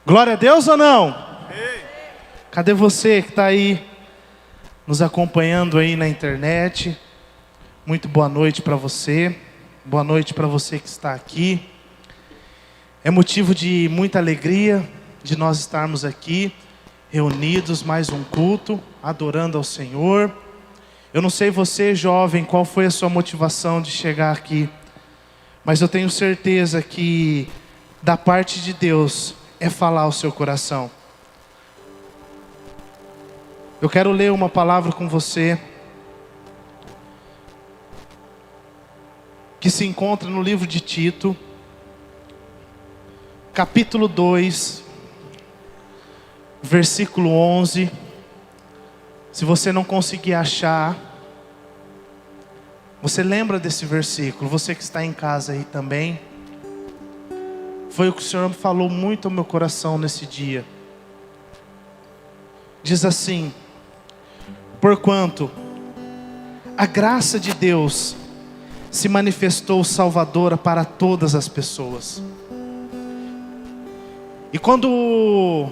Glória a Deus ou não? Cadê você que está aí nos acompanhando aí na internet? Muito boa noite para você. Boa noite para você que está aqui. É motivo de muita alegria de nós estarmos aqui reunidos, mais um culto, adorando ao Senhor. Eu não sei você, jovem, qual foi a sua motivação de chegar aqui, mas eu tenho certeza que da parte de Deus é falar ao seu coração. Eu quero ler uma palavra com você que se encontra no livro de Tito, capítulo 2, versículo 11. Se você não conseguir achar, você lembra desse versículo, você que está em casa aí também. Foi o que o Senhor falou muito ao meu coração nesse dia. Diz assim: porquanto a graça de Deus se manifestou salvadora para todas as pessoas. E quando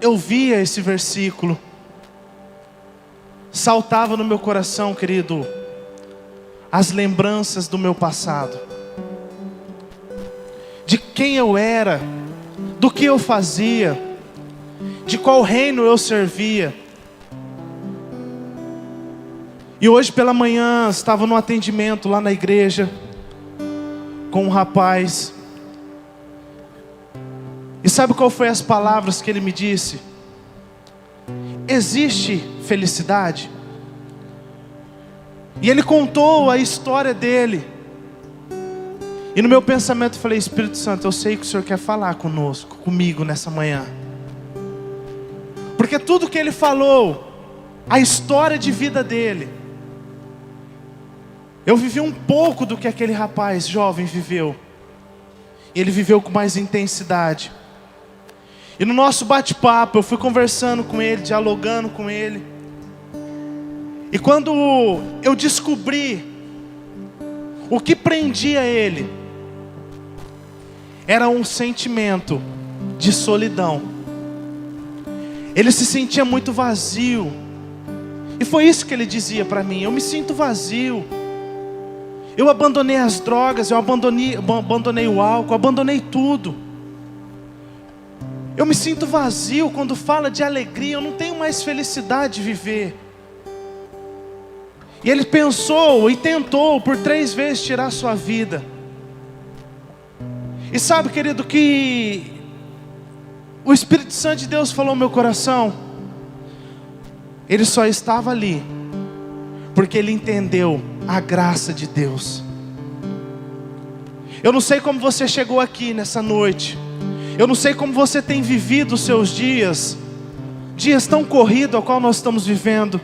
eu via esse versículo, saltava no meu coração, querido, as lembranças do meu passado, de quem eu era, do que eu fazia, de qual reino eu servia. E hoje pela manhã estava no atendimento lá na igreja com um rapaz. E sabe qual foi as palavras que ele me disse? Existe felicidade? E ele contou a história dele. E no meu pensamento eu falei: Espírito Santo, eu sei que o Senhor quer falar comigo nessa manhã. Porque tudo que ele falou, a história de vida dele, eu vivi um pouco do que aquele rapaz jovem viveu. E ele viveu com mais intensidade. E no nosso bate-papo, eu fui conversando com ele, dialogando com ele. E quando eu descobri o que prendia ele, era um sentimento de solidão. Ele se sentia muito vazio. E foi isso que ele dizia para mim: eu me sinto vazio. Eu abandonei as drogas, eu abandonei o álcool, abandonei tudo. Eu me sinto vazio quando fala de alegria, eu não tenho mais felicidade de viver. E ele pensou e tentou por 3 vezes tirar sua vida. E sabe, querido, que o Espírito Santo de Deus falou no meu coração. Ele só estava ali porque ele entendeu a graça de Deus. Eu não sei como você chegou aqui nessa noite. Eu não sei como você tem vivido os seus dias tão corridos ao qual nós estamos vivendo,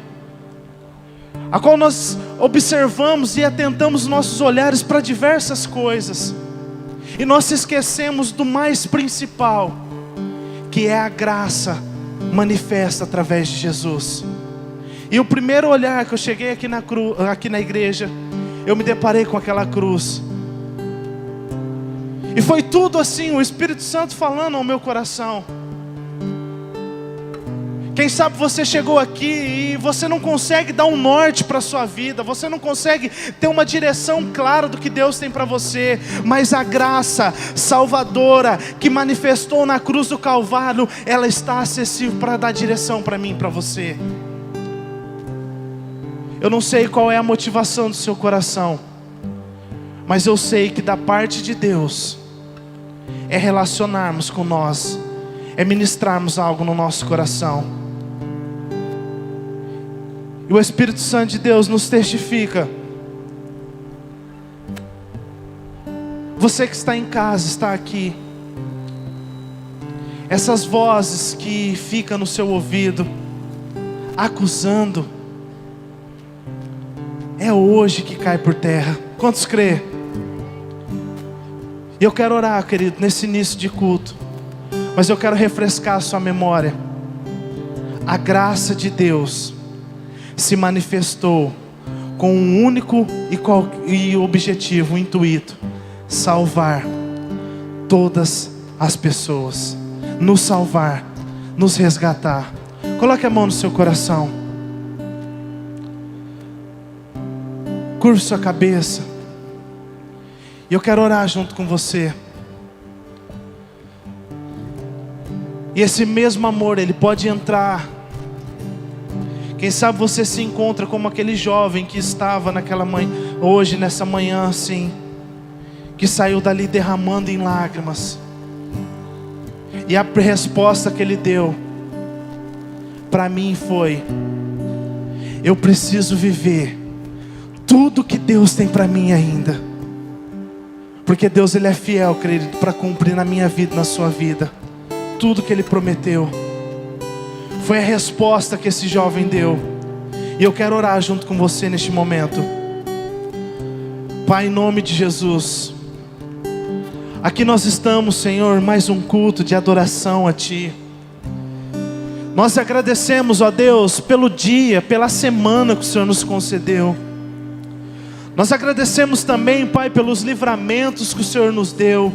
a qual nós observamos e atentamos nossos olhares para diversas coisas, e nós esquecemos do mais principal, que é a graça manifesta através de Jesus. E o primeiro olhar que eu cheguei aqui na igreja, eu me deparei com aquela cruz. E foi tudo assim, o Espírito Santo falando ao meu coração. Quem sabe você chegou aqui e você não consegue dar um norte para a sua vida, você não consegue ter uma direção clara do que Deus tem para você, mas a graça salvadora que manifestou na cruz do Calvário, ela está acessível para dar direção para mim e para você. Eu não sei qual é a motivação do seu coração, mas eu sei que da parte de Deus é relacionarmos com nós, é ministrarmos algo no nosso coração. E o Espírito Santo de Deus nos testifica. Você que está em casa, está aqui, essas vozes que ficam no seu ouvido, acusando, é hoje que cai por terra. Quantos crê? E eu quero orar, querido, nesse início de culto, mas eu quero refrescar a sua memória. A graça de Deus se manifestou com um único e objetivo, um intuito: salvar todas as pessoas, nos salvar, nos resgatar. Coloque a mão no seu coração. Curve sua cabeça. E eu quero orar junto com você. E esse mesmo amor, ele pode entrar. Quem sabe você se encontra como aquele jovem que estava naquela manhã, hoje, nessa manhã assim, que saiu dali derramando em lágrimas. E a resposta que ele deu para mim foi: eu preciso viver tudo que Deus tem para mim ainda. Porque Deus, ele é fiel, querido, para cumprir na minha vida, na sua vida, tudo que ele prometeu. Foi a resposta que esse jovem deu. E eu quero orar junto com você neste momento. Pai, em nome de Jesus, aqui nós estamos, Senhor, mais um culto de adoração a Ti. Nós agradecemos, ó Deus, pelo dia, pela semana que o Senhor nos concedeu. Nós agradecemos também, Pai, pelos livramentos que o Senhor nos deu.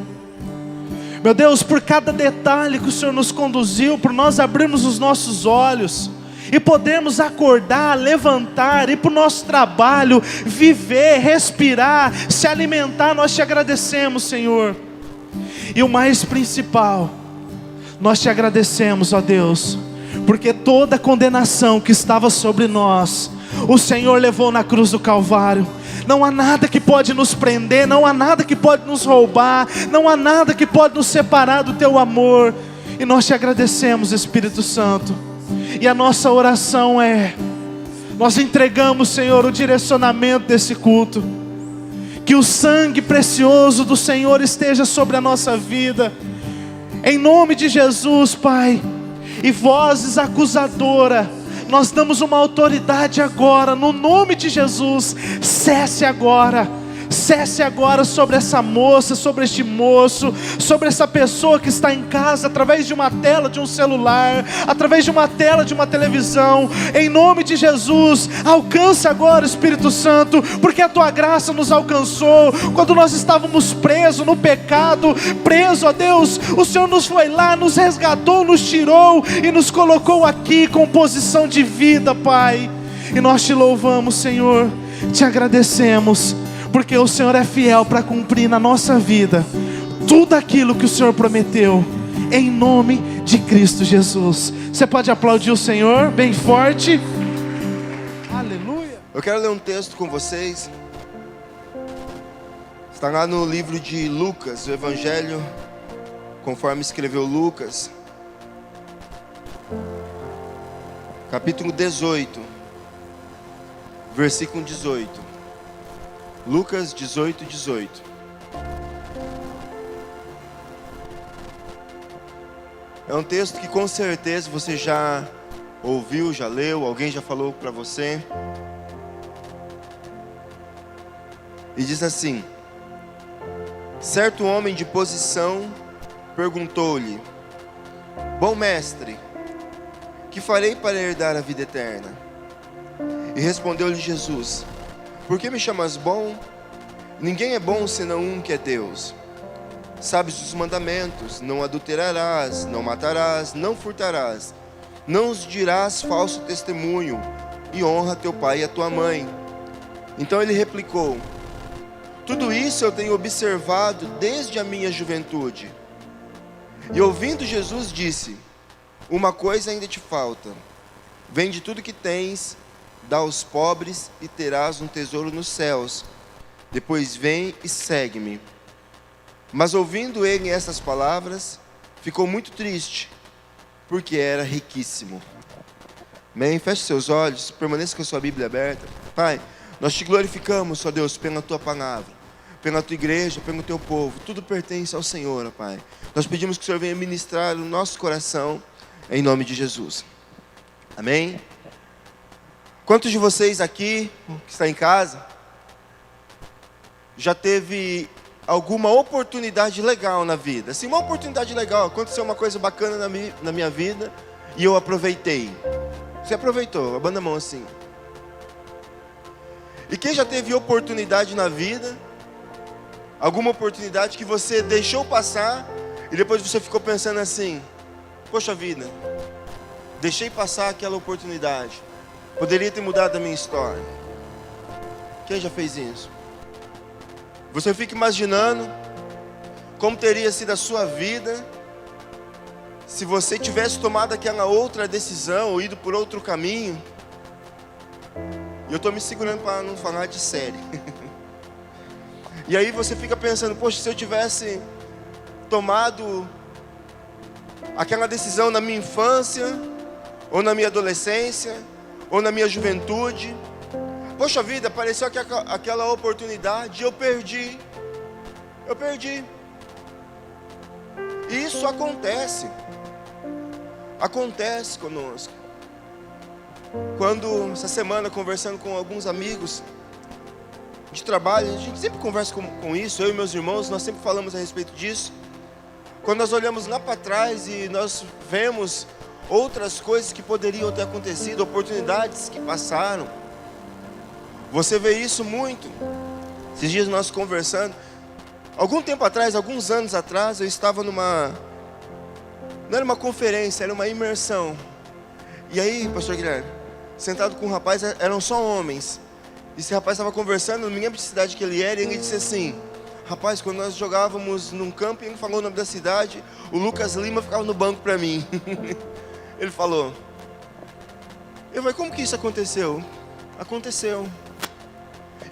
Meu Deus, por cada detalhe que o Senhor nos conduziu, por nós abrirmos os nossos olhos e podermos acordar, levantar, ir para o nosso trabalho, viver, respirar, se alimentar, nós te agradecemos, Senhor. E o mais principal, nós te agradecemos, ó Deus, porque toda a condenação que estava sobre nós, o Senhor levou na cruz do Calvário. Não há nada que pode nos prender, não há nada que pode nos roubar, não há nada que pode nos separar do Teu amor. E nós te agradecemos, Espírito Santo. E a nossa oração é: nós entregamos, Senhor, o direcionamento desse culto. Que o sangue precioso do Senhor esteja sobre a nossa vida. Em nome de Jesus, Pai. E vozes acusadoras, nós damos uma autoridade agora, no nome de Jesus. Cesse agora sobre essa moça, sobre este moço, sobre essa pessoa que está em casa, através de uma tela de um celular, através de uma tela de uma televisão. Em nome de Jesus, alcança agora, Espírito Santo, porque a Tua graça nos alcançou. Quando nós estávamos presos no pecado, presos, ó Deus, o Senhor nos foi lá, nos resgatou, nos tirou e nos colocou aqui com posição de vida, Pai. E nós te louvamos, Senhor, te agradecemos, porque o Senhor é fiel para cumprir na nossa vida tudo aquilo que o Senhor prometeu, em nome de Cristo Jesus. Você pode aplaudir o Senhor bem forte? Aleluia. Eu quero ler um texto com vocês. Está lá no livro de Lucas, o Evangelho conforme escreveu Lucas, capítulo 18, versículo 18. Lucas 18, 18. É um texto que com certeza você já ouviu, já leu, alguém já falou para você. E diz assim: certo homem de posição perguntou-lhe: bom mestre, que farei para herdar a vida eterna? E respondeu-lhe Jesus: por que me chamas bom? Ninguém é bom senão um, que é Deus. Sabes os mandamentos: não adulterarás, não matarás, não furtarás, não dirás falso testemunho, e honra teu pai e a tua mãe. Então ele replicou: tudo isso eu tenho observado desde a minha juventude. E ouvindo Jesus disse: uma coisa ainda te falta. Vende tudo que tens, dá aos pobres e terás um tesouro nos céus. Depois vem e segue-me. Mas ouvindo ele essas palavras, ficou muito triste, porque era riquíssimo. Amém? Feche seus olhos, permaneça com a sua Bíblia aberta. Pai, nós te glorificamos, ó Deus, pela tua palavra, pela tua igreja, pelo teu povo. Tudo pertence ao Senhor, ó Pai. Nós pedimos que o Senhor venha ministrar no nosso coração, em nome de Jesus. Amém? Quantos de vocês aqui, que está em casa, já teve alguma oportunidade legal na vida? Assim, uma oportunidade legal, aconteceu uma coisa bacana na minha vida e eu aproveitei. Você aproveitou? Abanda a mão assim. E quem já teve oportunidade na vida, alguma oportunidade que você deixou passar E depois você ficou pensando assim: poxa vida, deixei passar aquela oportunidade. Poderia ter mudado a minha história. Quem já fez isso? Você fica imaginando como teria sido a sua vida se você tivesse tomado aquela outra decisão ou ido por outro caminho. E eu estou me segurando para não falar de série. E aí você fica pensando: poxa, se eu tivesse tomado aquela decisão na minha infância, ou na minha adolescência, ou na minha juventude, poxa vida, apareceu aquela oportunidade e eu perdi. E isso acontece conosco. Quando, essa semana, conversando com alguns amigos de trabalho, a gente sempre conversa com isso, eu e meus irmãos, nós sempre falamos a respeito disso. Quando nós olhamos lá para trás e nós vemos outras coisas que poderiam ter acontecido, oportunidades que passaram, você vê isso muito. Esses dias nós conversando, algum tempo atrás, alguns anos atrás, eu estava não era uma conferência, era uma imersão. E aí, pastor Guilherme, sentado com um rapaz, eram só homens. Esse rapaz estava conversando, não me lembro de cidade que ele era, e ele disse assim: rapaz, quando nós jogávamos num campo, ele falou o nome da cidade, o Lucas Lima ficava no banco para mim. Ele falou. Eu falei: como que isso aconteceu? Aconteceu.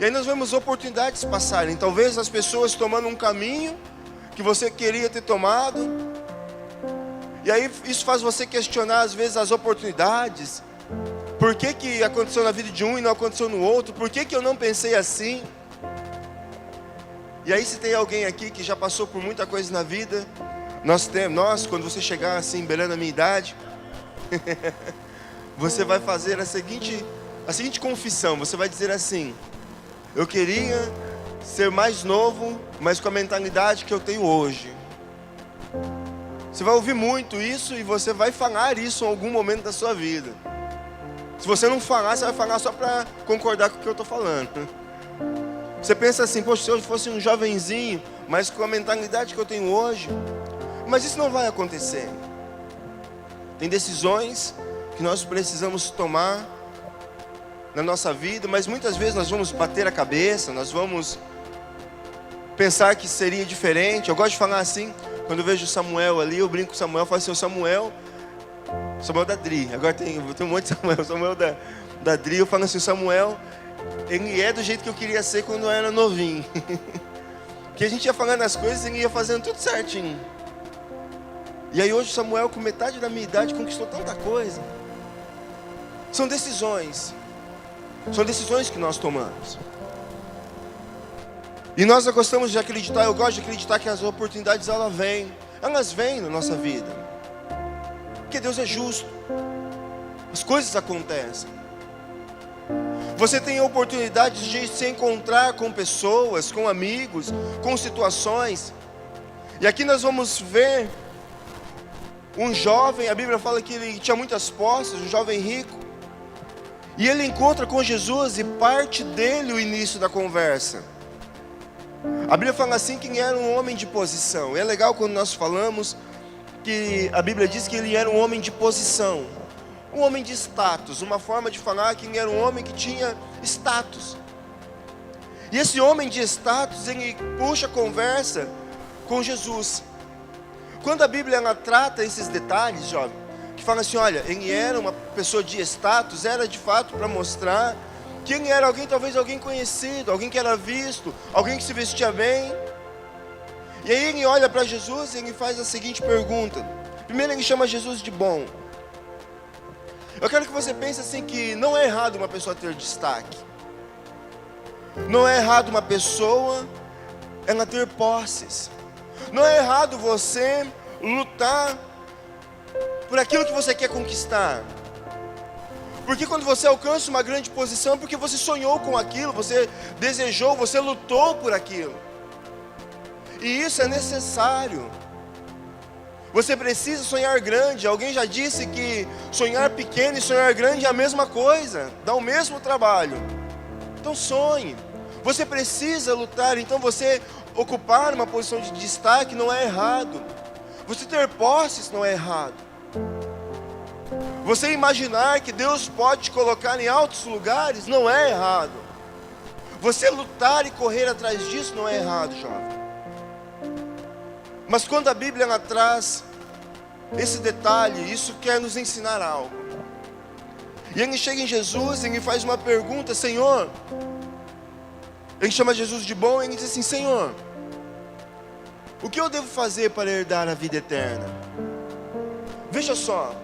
E aí nós vemos oportunidades passarem, talvez as pessoas tomando um caminho que você queria ter tomado. E aí isso faz você questionar às vezes as oportunidades. Por que aconteceu na vida de um e não aconteceu no outro? Por que eu não pensei assim? E aí, se tem alguém aqui que já passou por muita coisa na vida, nós, quando você chegar assim, beirando a minha idade, você vai fazer a seguinte confissão. Você vai dizer assim: eu queria ser mais novo, mas com a mentalidade que eu tenho hoje. Você vai ouvir muito isso e você vai falar isso em algum momento da sua vida. Se você não falar, você vai falar só para concordar com o que eu estou falando. Você pensa assim: poxa, se eu fosse um jovenzinho, mas com a mentalidade que eu tenho hoje. Mas isso não vai acontecer. Tem decisões que nós precisamos tomar na nossa vida, mas muitas vezes nós vamos bater a cabeça, nós vamos pensar que seria diferente. Eu gosto de falar assim, quando eu vejo o Samuel ali, eu brinco com o Samuel, eu falo assim: o Samuel da Dri, agora tem um monte de Samuel da Dri, eu falo assim: o Samuel, ele é do jeito que eu queria ser quando eu era novinho. Que a gente ia falando as coisas e ele ia fazendo tudo certinho. E aí hoje o Samuel, com metade da minha idade, conquistou tanta coisa. São decisões que nós tomamos. E nós gostamos de acreditar, eu gosto de acreditar que as oportunidades elas vêm na nossa vida. Porque Deus é justo. As coisas acontecem. Você tem oportunidades de se encontrar com pessoas, com amigos, com situações. E aqui nós vamos ver um jovem, a Bíblia fala que ele tinha muitas posses, um jovem rico. E ele encontra com Jesus e parte dele o início da conversa. A Bíblia fala assim que ele era um homem de posição. E é legal quando nós falamos que a Bíblia diz que ele era um homem de posição. Um homem de status, uma forma de falar que ele era um homem que tinha status. E esse homem de status, ele puxa a conversa com Jesus. Quando a Bíblia ela trata esses detalhes, jovem, que fala assim: olha, ele era uma pessoa de status, era de fato para mostrar que ele era alguém, talvez alguém conhecido, alguém que era visto, alguém que se vestia bem. E aí ele olha para Jesus e ele faz a seguinte pergunta. Primeiro ele chama Jesus de bom. Eu quero que você pense assim, que não é errado uma pessoa ter destaque. Não é errado uma pessoa ela ter posses. Não é errado você lutar por aquilo que você quer conquistar. Porque quando você alcança uma grande posição, é porque você sonhou com aquilo, você desejou, você lutou por aquilo. E isso é necessário. Você precisa sonhar grande. Alguém já disse que sonhar pequeno e sonhar grande é a mesma coisa, dá o mesmo trabalho. Então sonhe. Você precisa lutar. Então você ocupar uma posição de destaque não é errado. Você ter posses não é errado. Você imaginar que Deus pode te colocar em altos lugares não é errado. Você lutar e correr atrás disso não é errado, jovem. Mas quando a Bíblia ela traz esse detalhe, isso quer nos ensinar algo. E ele chega em Jesus e ele faz uma pergunta: Senhor, ele chama Jesus de bom e ele diz assim: Senhor, o que eu devo fazer para herdar a vida eterna? Veja só,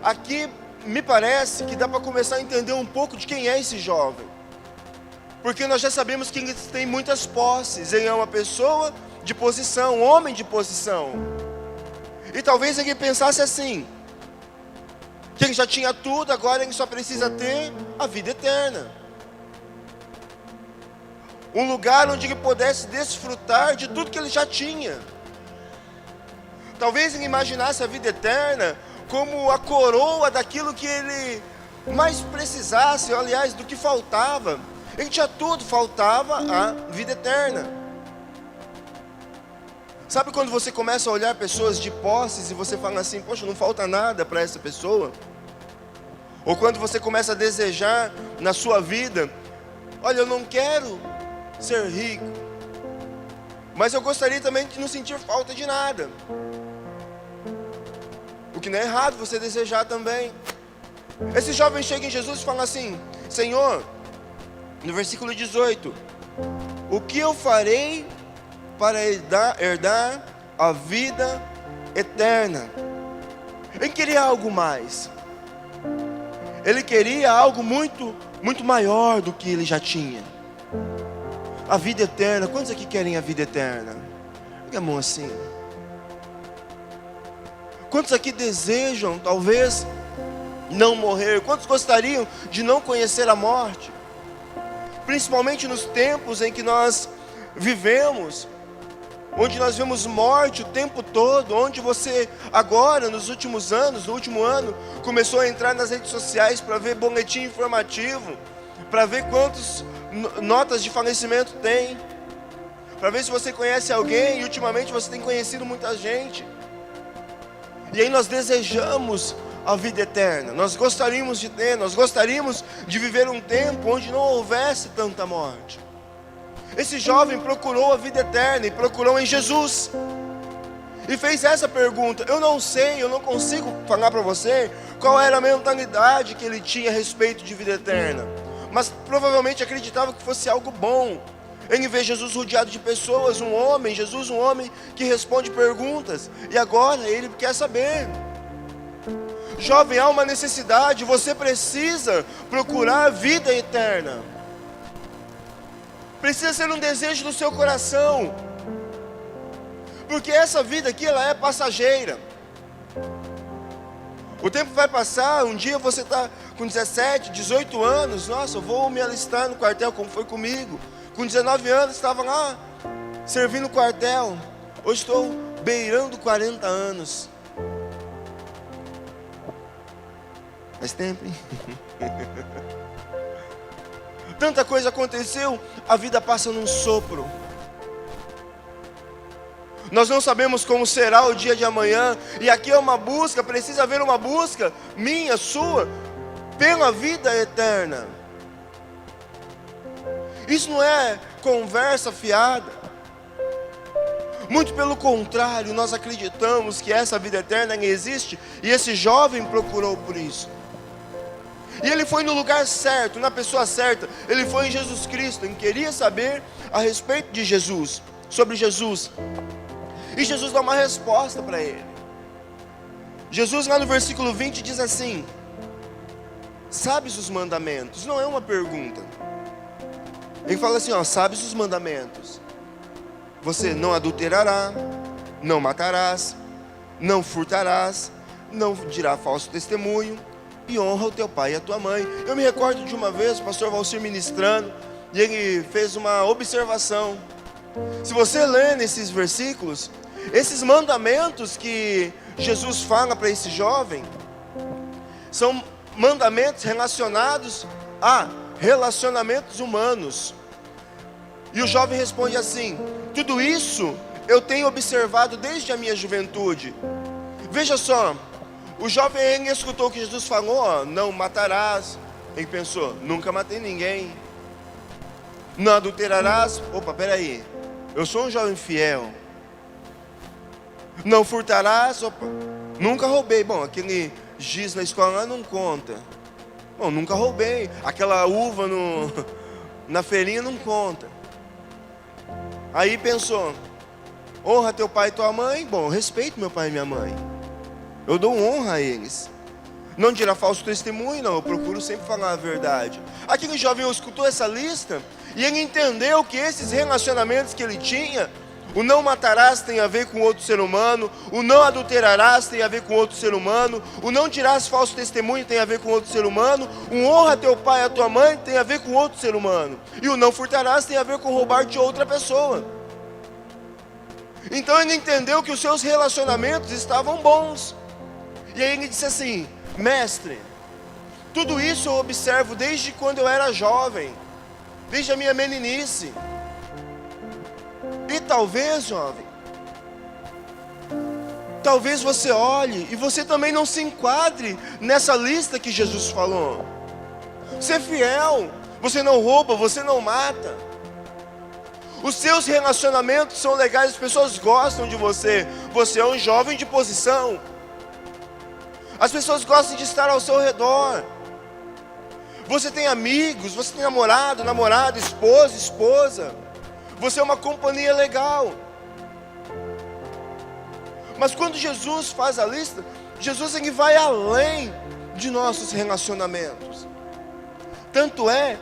aqui me parece que dá para começar a entender um pouco de quem é esse jovem. Porque nós já sabemos que ele tem muitas posses, ele é uma pessoa de posição, um homem de posição. E talvez ele pensasse assim, que ele já tinha tudo, agora ele só precisa ter a vida eterna. Um lugar onde ele pudesse desfrutar de tudo que ele já tinha. Talvez ele imaginasse a vida eterna como a coroa daquilo que ele mais precisasse, aliás, do que faltava. Ele tinha tudo, faltava a vida eterna. Sabe quando você começa a olhar pessoas de posses e você fala assim: poxa, não falta nada para essa pessoa? Ou quando você começa a desejar na sua vida: olha, eu não quero ser rico, mas eu gostaria também de não sentir falta de nada. O que não é errado você desejar também. Esse jovem chega em Jesus e fala assim: Senhor, no versículo 18, o que eu farei para herdar a vida eterna? Ele queria algo mais. Ele queria algo muito maior do que ele já tinha. A vida eterna. Quantos aqui querem a vida eterna? Pega a mão assim. Quantos aqui desejam, talvez, não morrer? Quantos gostariam de não conhecer a morte? Principalmente nos tempos em que nós vivemos, onde nós vemos morte o tempo todo, onde você agora, nos últimos anos, no último ano, começou a entrar nas redes sociais para ver boletim informativo, para ver quantas notas de falecimento tem, para ver se você conhece alguém, e ultimamente você tem conhecido muita gente. E aí nós desejamos a vida eterna, nós gostaríamos de ter, nós gostaríamos de viver um tempo onde não houvesse tanta morte. Esse jovem procurou a vida eterna e procurou em Jesus. E fez essa pergunta. Eu não sei, eu não consigo falar para você qual era a mentalidade que ele tinha a respeito de vida eterna. Mas provavelmente acreditava que fosse algo bom. Ele vê Jesus rodeado de pessoas, um homem, Jesus um homem que responde perguntas. E agora ele quer saber. Jovem, há uma necessidade, você precisa procurar a vida eterna. Precisa ser um desejo do seu coração. Porque essa vida aqui, ela é passageira. O tempo vai passar, um dia você está com 17, 18 anos. Nossa, eu vou me alistar no quartel, como foi comigo. Com 19 anos, estava lá, servindo no quartel. Hoje estou beirando 40 anos. Faz tempo, hein? Tanta coisa aconteceu, a vida passa num sopro. Nós não sabemos como será o dia de amanhã. E aqui é uma busca, precisa haver uma busca, minha, sua, pela vida eterna. Isso não é conversa fiada. Muito pelo contrário, nós acreditamos que essa vida eterna existe. E esse jovem procurou por isso. E ele foi no lugar certo, na pessoa certa. Ele foi em Jesus Cristo, ele queria saber a respeito de Jesus, sobre Jesus. E Jesus dá uma resposta para ele. Jesus lá no versículo 20 diz assim: sabes os mandamentos? Não é uma pergunta. Ele fala assim, ó, sabes os mandamentos? Você não adulterará, não matarás, não furtarás, não dirá falso testemunho, e honra o teu pai e a tua mãe. Eu me recordo de uma vez o pastor Valcir ministrando, e ele fez uma observação. Se você ler nesses versículos, esses mandamentos que Jesus fala para esse jovem, são mandamentos relacionados a relacionamentos humanos. E o jovem responde assim: tudo isso eu tenho observado desde a minha juventude. Veja só, o jovem ele escutou o que Jesus falou, ó, não matarás. Ele pensou, nunca matei ninguém. Não adulterarás. Opa, peraí, eu sou um jovem fiel. Não furtarás. Opa, nunca roubei. Bom, aquele giz na escola não conta. Bom, nunca roubei. Aquela uva na feirinha não conta. Aí pensou, honra teu pai e tua mãe. Bom, respeito meu pai e minha mãe. Eu dou honra a eles. Não dirá falso testemunho, não. Eu procuro sempre falar a verdade. Aquele jovem escutou essa lista e ele entendeu que esses relacionamentos que ele tinha, o não matarás tem a ver com outro ser humano, o não adulterarás tem a ver com outro ser humano, o não dirás falso testemunho tem a ver com outro ser humano, o honra teu pai e a tua mãe tem a ver com outro ser humano, e o não furtarás tem a ver com roubar de outra pessoa. Então ele entendeu que os seus relacionamentos estavam bons. E aí ele disse assim, mestre, tudo isso eu observo desde quando eu era jovem, desde a minha meninice. E talvez, jovem, talvez você olhe e você também não se enquadre nessa lista que Jesus falou. Ser fiel, você não rouba, você não mata. Os seus relacionamentos são legais, as pessoas gostam de você. Você é um jovem de posição. As pessoas gostam de estar ao seu redor. Você tem amigos, você tem namorado, namorada, esposa. Você é uma companhia legal. Mas quando Jesus faz a lista, Jesus ele vai além de nossos relacionamentos. Tanto é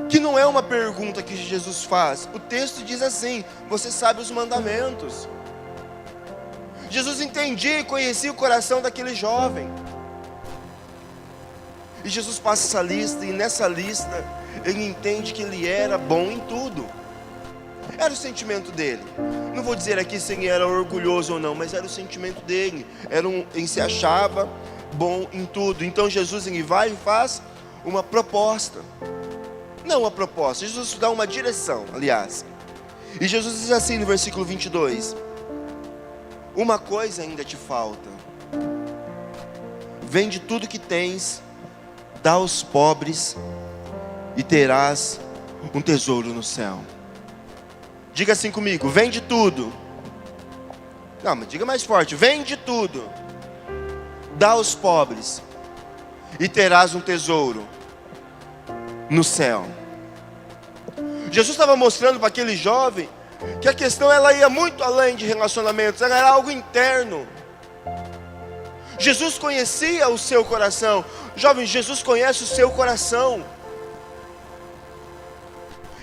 que não é uma pergunta que Jesus faz. O texto diz assim, você sabe os mandamentos. Jesus entendia e conhecia o coração daquele jovem. E Jesus passa essa lista, e nessa lista ele entende que ele era bom em tudo. Era o sentimento dele. Não vou dizer aqui se ele era orgulhoso ou não, mas era o sentimento dele. Ele se achava bom em tudo. Então Jesus ele vai e faz uma proposta. Não uma proposta, Jesus dá uma direção, aliás. E Jesus diz assim no versículo 22. Uma coisa ainda te falta. Vende tudo que tens, dá aos pobres e terás um tesouro no céu. Diga assim comigo, vende tudo. Não, mas diga mais forte, vende tudo. Dá aos pobres e terás um tesouro no céu. Jesus estava mostrando para aquele jovem que a questão ela ia muito além de relacionamentos, ela era algo interno. Jesus conhecia o seu coração. Jovem, Jesus conhece o seu coração.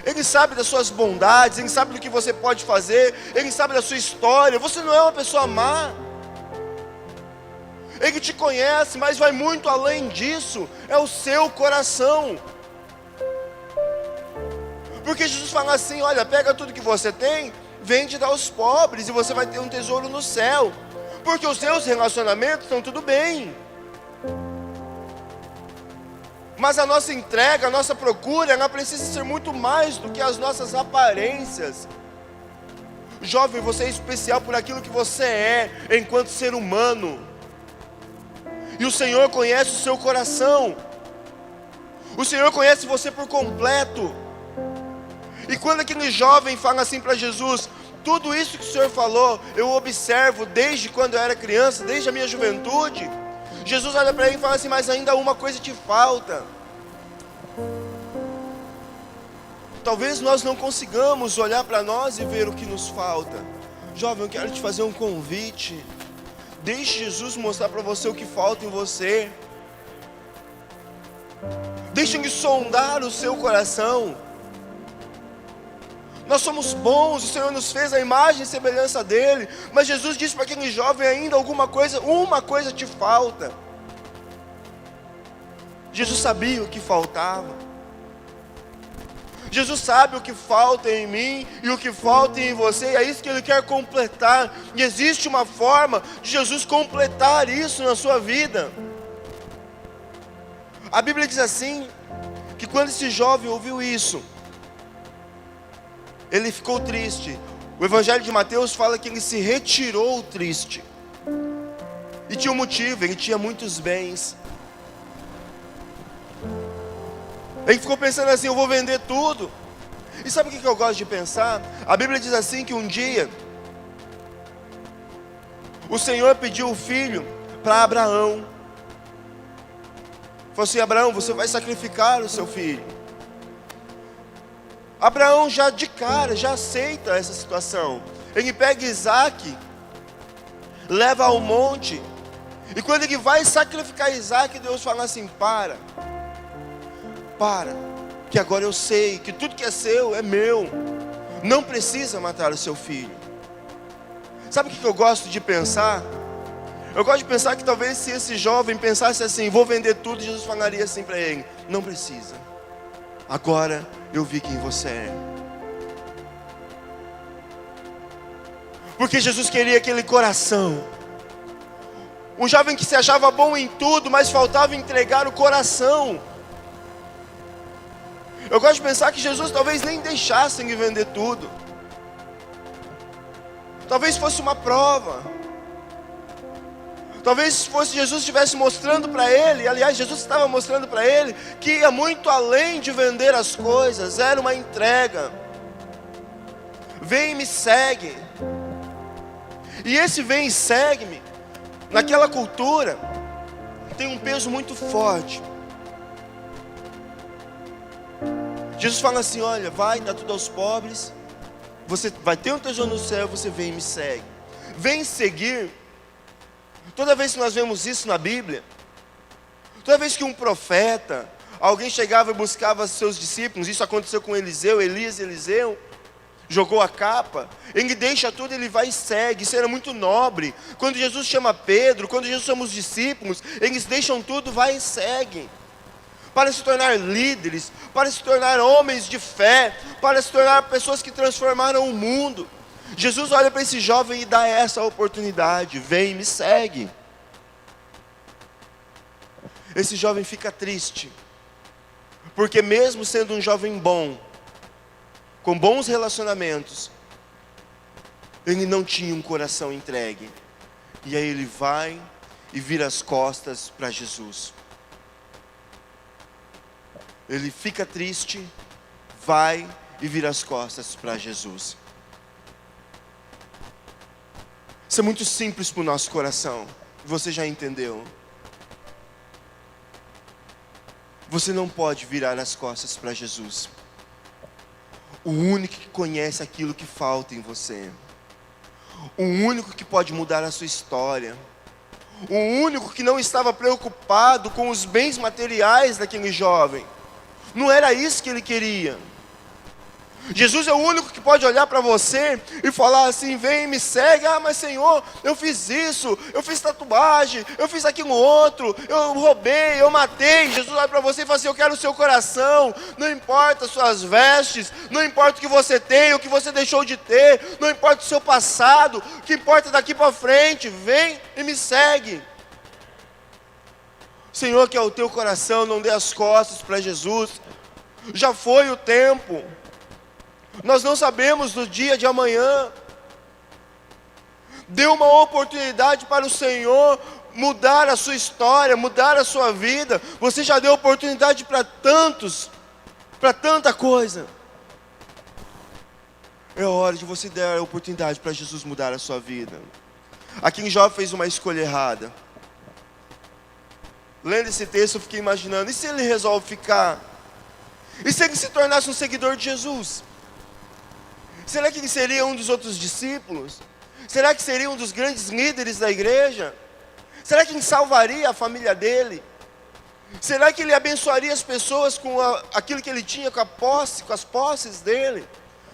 Ele sabe das suas bondades, Ele sabe do que você pode fazer, Ele sabe da sua história. Você não é uma pessoa má. Ele te conhece, mas vai muito além disso. É o seu coração. Porque Jesus fala assim, olha, pega tudo que você tem, vende e dá aos pobres, e você vai ter um tesouro no céu. Porque os seus relacionamentos estão tudo bem. Mas a nossa entrega, a nossa procura, ela precisa ser muito mais do que as nossas aparências. Jovem, você é especial por aquilo que você é, enquanto ser humano. E o Senhor conhece o seu coração. O Senhor conhece você por completo. E quando aquele jovem fala assim para Jesus, tudo isso que o Senhor falou, eu observo desde quando eu era criança, desde a minha juventude. Jesus olha para ele e fala assim, mas ainda uma coisa te falta. Talvez nós não consigamos olhar para nós e ver o que nos falta. Jovem, eu quero te fazer um convite. Deixe Jesus mostrar para você o que falta em você. Deixe Ele sondar o seu coração. Nós somos bons, o Senhor nos fez a imagem e semelhança dEle. Mas Jesus disse para aquele jovem ainda uma coisa te falta. Jesus sabia o que faltava. Jesus sabe o que falta em mim e o que falta em você. E é isso que Ele quer completar. E existe uma forma de Jesus completar isso na sua vida. A Bíblia diz assim, que quando esse jovem ouviu isso, ele ficou triste. O Evangelho de Mateus fala que ele se retirou triste. E tinha um motivo, ele tinha muitos bens. Ele ficou pensando assim, eu vou vender tudo. E sabe o que eu gosto de pensar? A Bíblia diz assim que um dia o Senhor pediu o filho para Abraão. Falou assim, Abraão, você vai sacrificar o seu filho. Abraão já de cara, já aceita essa situação. Ele pega Isaac, leva ao monte. E quando ele vai sacrificar Isaac, Deus fala assim, para, que agora eu sei que tudo que é seu é meu. Não precisa matar o seu filho. Sabe o que eu gosto de pensar? Eu gosto de pensar que talvez se esse jovem pensasse assim, vou vender tudo, Jesus falaria assim para ele, não precisa. Agora eu vi quem você é. Porque Jesus queria aquele coração. Um jovem que se achava bom em tudo, mas faltava entregar o coração. Eu gosto de pensar que Jesus talvez nem deixasse ele vender tudo. Talvez fosse uma prova. Talvez fosse Jesus estivesse mostrando para ele, aliás, Jesus estava mostrando para ele, que ia muito além de vender as coisas, era uma entrega. Vem e me segue. E esse vem e segue-me, naquela cultura, tem um peso muito forte. Jesus fala assim, olha, vai, dá tudo aos pobres, você vai ter um tesouro no céu, você vem e me segue. Vem seguir. Toda vez que nós vemos isso na Bíblia, toda vez que um profeta, alguém chegava e buscava seus discípulos, isso aconteceu com Eliseu, jogou a capa, ele deixa tudo, ele vai e segue, isso era muito nobre. Quando Jesus chama Pedro, quando Jesus chama os discípulos, eles deixam tudo, vai e segue, para se tornar líderes, para se tornar homens de fé, para se tornar pessoas que transformaram o mundo. Jesus olha para esse jovem e dá essa oportunidade, vem e me segue. Esse jovem fica triste, porque mesmo sendo um jovem bom, com bons relacionamentos, ele não tinha um coração entregue. E aí ele vai e vira as costas para Jesus. Ele fica triste, vai e vira as costas para Jesus. Isso é muito simples para o nosso coração. Você já entendeu? Você não pode virar as costas para Jesus. O único que conhece aquilo que falta em você. O único que pode mudar a sua história. O único que não estava preocupado com os bens materiais daquele jovem. Não era isso que ele queria. Jesus é o único que pode olhar para você e falar assim, vem e me segue. Ah, mas Senhor, eu fiz isso, eu fiz tatuagem, eu fiz aquilo outro, eu roubei, eu matei. Jesus olha para você e fala assim, eu quero o seu coração. Não importa as suas vestes, não importa o que você tem, o que você deixou de ter, não importa o seu passado, o que importa daqui para frente, vem e me segue. Senhor, que é o teu coração, não dê as costas para Jesus. Já foi o tempo. Nós não sabemos do dia de amanhã. Dê uma oportunidade para o Senhor mudar a sua história, mudar a sua vida. Você já deu oportunidade para tantos, para tanta coisa. É hora de você dar a oportunidade para Jesus mudar a sua vida. Aquele jovem fez uma escolha errada. Lendo esse texto eu fiquei imaginando, e se ele resolve ficar? E se ele se tornasse um seguidor de Jesus? Será que ele seria um dos outros discípulos? Será que seria um dos grandes líderes da igreja? Será que ele salvaria a família dele? Será que ele abençoaria as pessoas com aquilo que ele tinha, com as posses dele?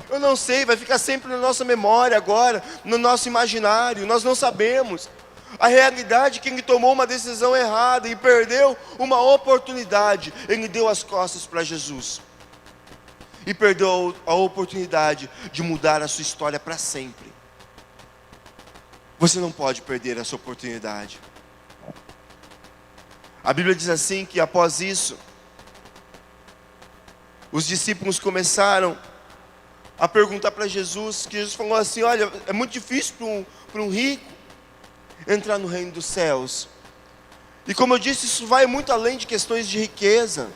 Eu não sei, vai ficar sempre na nossa memória agora, no nosso imaginário, nós não sabemos. A realidade é que ele tomou uma decisão errada e perdeu uma oportunidade. Ele deu as costas para Jesus. E perdeu a oportunidade de mudar a sua história para sempre. Você não pode perder essa oportunidade. A Bíblia diz assim que após isso, os discípulos começaram a perguntar para Jesus, que Jesus falou assim: olha, é muito difícil para um rico entrar no reino dos céus. E como eu disse, isso vai muito além de questões de riqueza.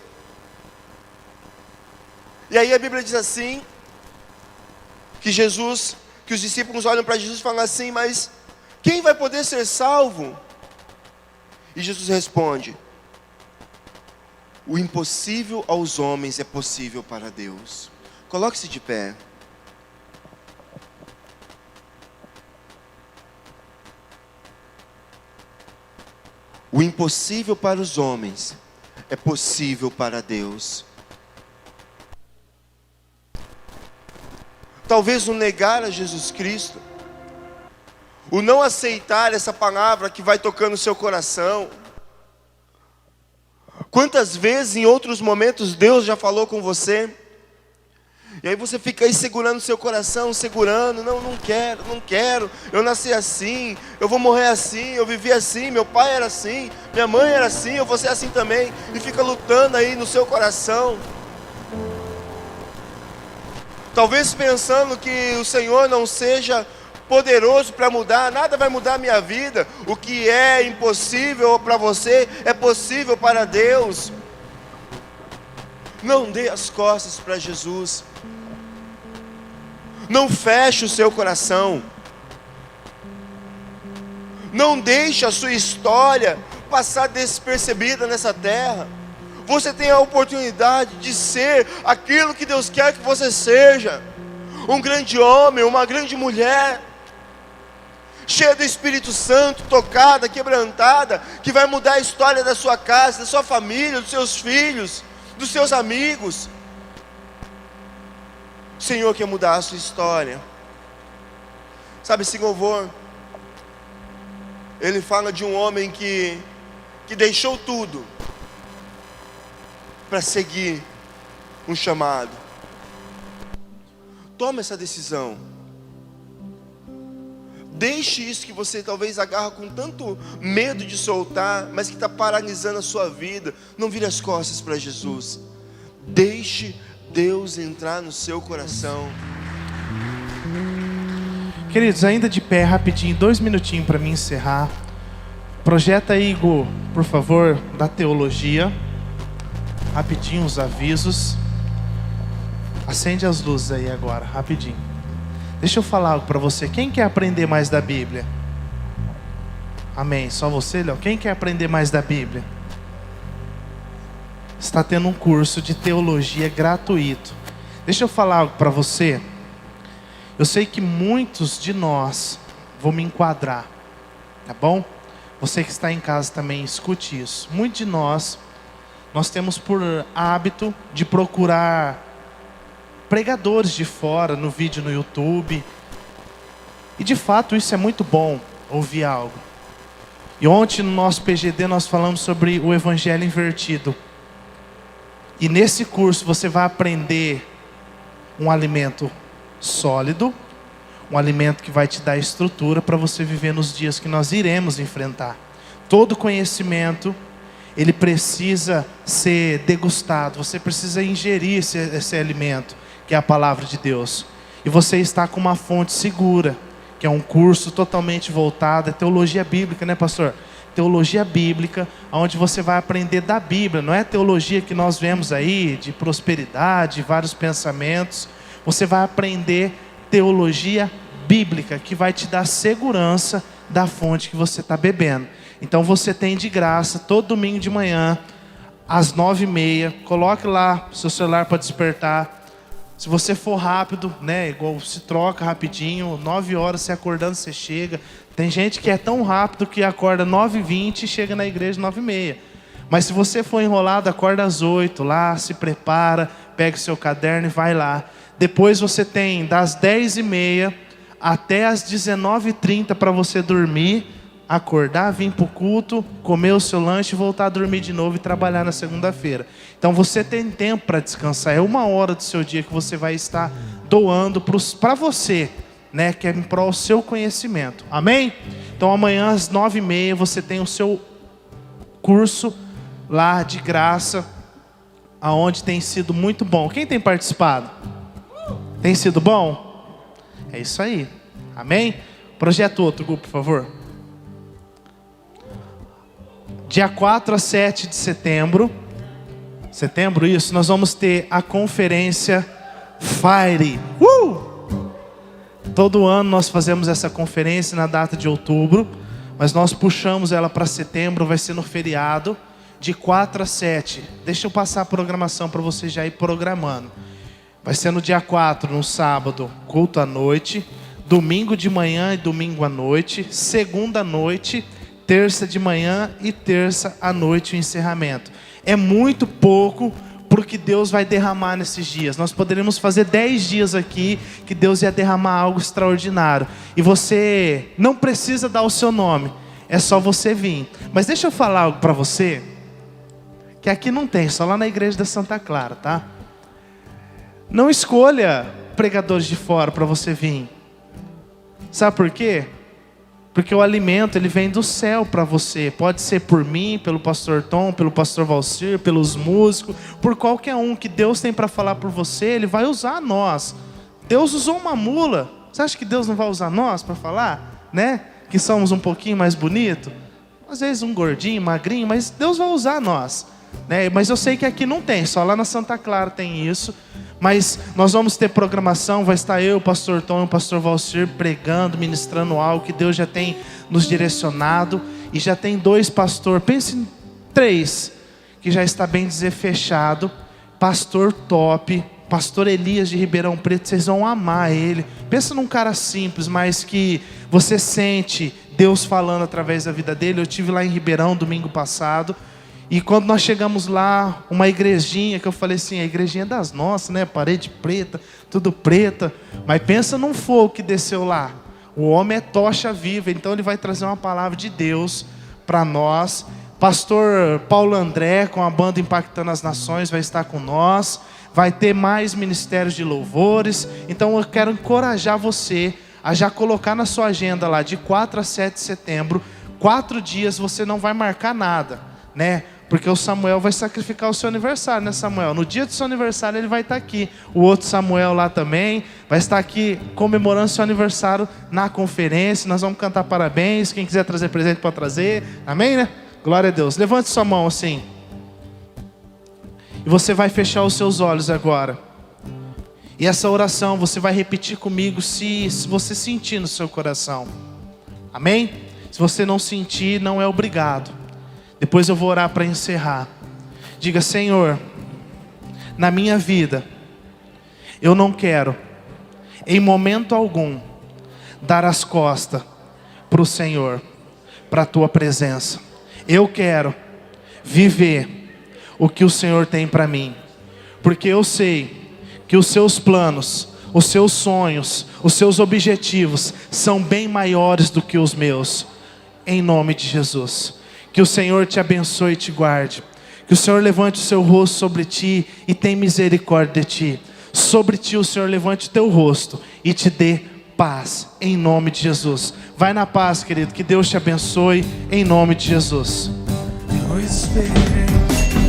E aí a Bíblia diz assim, que os discípulos olham para Jesus e falam assim: mas quem vai poder ser salvo? E Jesus responde: o impossível aos homens é possível para Deus. Coloque-se de pé. O impossível para os homens é possível para Deus. Talvez o negar a Jesus Cristo, o não aceitar essa palavra que vai tocando o seu coração. Quantas vezes em outros momentos Deus já falou com você? E aí você fica aí segurando o seu coração, segurando: não quero, eu nasci assim, eu vou morrer assim, eu vivi assim, meu pai era assim, minha mãe era assim, eu vou ser assim também. E fica lutando aí no seu coração. Talvez pensando que o Senhor não seja poderoso para mudar, nada vai mudar a minha vida. O que é impossível para você é possível para Deus. Não dê as costas para Jesus. Não feche o seu coração. Não deixe a sua história passar despercebida nessa terra. Você tem a oportunidade de ser aquilo que Deus quer que você seja. Um grande homem, uma grande mulher, cheia do Espírito Santo, tocada, quebrantada, que vai mudar a história da sua casa, da sua família, dos seus filhos, dos seus amigos. O Senhor quer mudar a sua história. Sabe, esse louvor, ele fala de um homem que deixou tudo para seguir um chamado. Toma essa decisão. Deixe isso que você talvez agarra com tanto medo de soltar, mas que está paralisando a sua vida. Não vire as costas para Jesus. Deixe Deus entrar no seu coração. Queridos, ainda de pé, rapidinho, 2 minutinhos para mim encerrar. Projeta aí, Igor, por favor, da teologia. Rapidinho os avisos. Acende as luzes aí agora, rapidinho. Deixa eu falar algo para você. Quem quer aprender mais da Bíblia? Amém. Só você, Léo? Quem quer aprender mais da Bíblia? Está tendo um curso de teologia gratuito. Deixa eu falar algo para você. Eu sei que muitos de nós vão me enquadrar, tá bom? Você que está em casa também, escute isso. Muitos de nós temos por hábito de procurar pregadores de fora no vídeo no YouTube. E de fato isso é muito bom, ouvir algo. E ontem no nosso PGD nós falamos sobre o Evangelho invertido. E nesse curso você vai aprender um alimento sólido, um alimento que vai te dar estrutura para você viver nos dias que nós iremos enfrentar. Todo conhecimento, ele precisa ser degustado, você precisa ingerir esse alimento, que é a palavra de Deus. E você está com uma fonte segura, que é um curso totalmente voltado à teologia bíblica, né, pastor? Teologia bíblica, onde você vai aprender da Bíblia. Não é teologia que nós vemos aí, de prosperidade, vários pensamentos. Você vai aprender teologia bíblica, que vai te dar segurança da fonte que você está bebendo. Então você tem de graça, todo domingo de manhã, às 9h30, coloque lá seu celular para despertar. Se você for rápido, né, igual se troca rapidinho, 9 horas você acordando, você chega. Tem gente que é tão rápido que acorda 9h20 e chega na igreja 9h30. Mas se você for enrolado, acorda às 8 lá, se prepara, pega o seu caderno e vai lá. Depois você tem das 10h30 até as 19h30 para você dormir, acordar, vir para o culto, comer o seu lanche, voltar a dormir de novo e trabalhar na segunda-feira. Então você tem tempo para descansar. É 1 hora do seu dia que você vai estar doando para você, né, que é em prol do seu conhecimento. Amém? Então amanhã às 9h30 você tem o seu curso lá de graça, aonde tem sido muito bom. Quem tem participado? Tem sido bom? É isso aí. Amém? Projeto outro, Gu, por favor. Dia 4 a 7 de setembro. Setembro, isso. Nós vamos ter a conferência Fire. Todo ano nós fazemos essa conferência na data de outubro. Mas nós puxamos ela para setembro. Vai ser no feriado. De 4 a 7. Deixa eu passar a programação para você já ir programando. Vai ser no dia 4, no sábado, culto à noite. Domingo de manhã e domingo à noite. Segunda à noite. Terça de manhã e terça à noite o encerramento. É muito pouco porque Deus vai derramar nesses dias. Nós poderíamos fazer 10 dias aqui que Deus ia derramar algo extraordinário. E você não precisa dar o seu nome. É só você vir. Mas deixa eu falar algo para você. Que aqui não tem, só lá na igreja da Santa Clara, tá? Não escolha pregadores de fora para você vir. Sabe por quê? Porque o alimento, ele vem do céu para você. Pode ser por mim, pelo pastor Tom, pelo pastor Valcir, pelos músicos, por qualquer um que Deus tem para falar por você, ele vai usar nós. Deus usou uma mula. Você acha que Deus não vai usar nós para falar? Né? Que somos um pouquinho mais bonitos. Às vezes um gordinho, magrinho, mas Deus vai usar nós. Né? Mas eu sei que aqui não tem, só lá na Santa Clara tem isso. Mas nós vamos ter programação, vai estar eu, o pastor Tom e o pastor Valcir pregando, ministrando algo que Deus já tem nos direcionado. E já tem 2 pastores, pense em 3, que já está bem dizer fechado. Pastor top, pastor Elias de Ribeirão Preto, vocês vão amar ele. Pensa num cara simples, mas que você sente Deus falando através da vida dele. Eu estive lá em Ribeirão domingo passado. E quando nós chegamos lá, uma igrejinha, que eu falei assim, a igrejinha das nossas, né? Parede preta, tudo preta. Mas pensa num fogo que desceu lá. O homem é tocha viva, então ele vai trazer uma palavra de Deus para nós. Pastor Paulo André, com a banda Impactando as Nações, vai estar com nós. Vai ter mais ministérios de louvores. Então eu quero encorajar você a já colocar na sua agenda lá, de 4 a 7 de setembro. 4 dias você não vai marcar nada, né? Porque o Samuel vai sacrificar o seu aniversário, né, Samuel? No dia do seu aniversário ele vai estar aqui. O outro Samuel lá também vai estar aqui comemorando seu aniversário na conferência. Nós vamos cantar parabéns. Quem quiser trazer presente pode trazer. Amém, né? Glória a Deus. Levante sua mão assim. E você vai fechar os seus olhos agora. E essa oração você vai repetir comigo se você sentir no seu coração. Amém? Se você não sentir, não é obrigado. Depois eu vou orar para encerrar. Diga: Senhor, na minha vida, eu não quero, em momento algum, dar as costas para o Senhor, para a Tua presença. Eu quero viver o que o Senhor tem para mim. Porque eu sei que os Seus planos, os Seus sonhos, os Seus objetivos são bem maiores do que os meus. Em nome de Jesus. Que o Senhor te abençoe e te guarde. Que o Senhor levante o seu rosto sobre ti e tenha misericórdia de ti. Sobre ti o Senhor levante o teu rosto e te dê paz. Em nome de Jesus. Vai na paz, querido. Que Deus te abençoe. Em nome de Jesus. Eu esperei.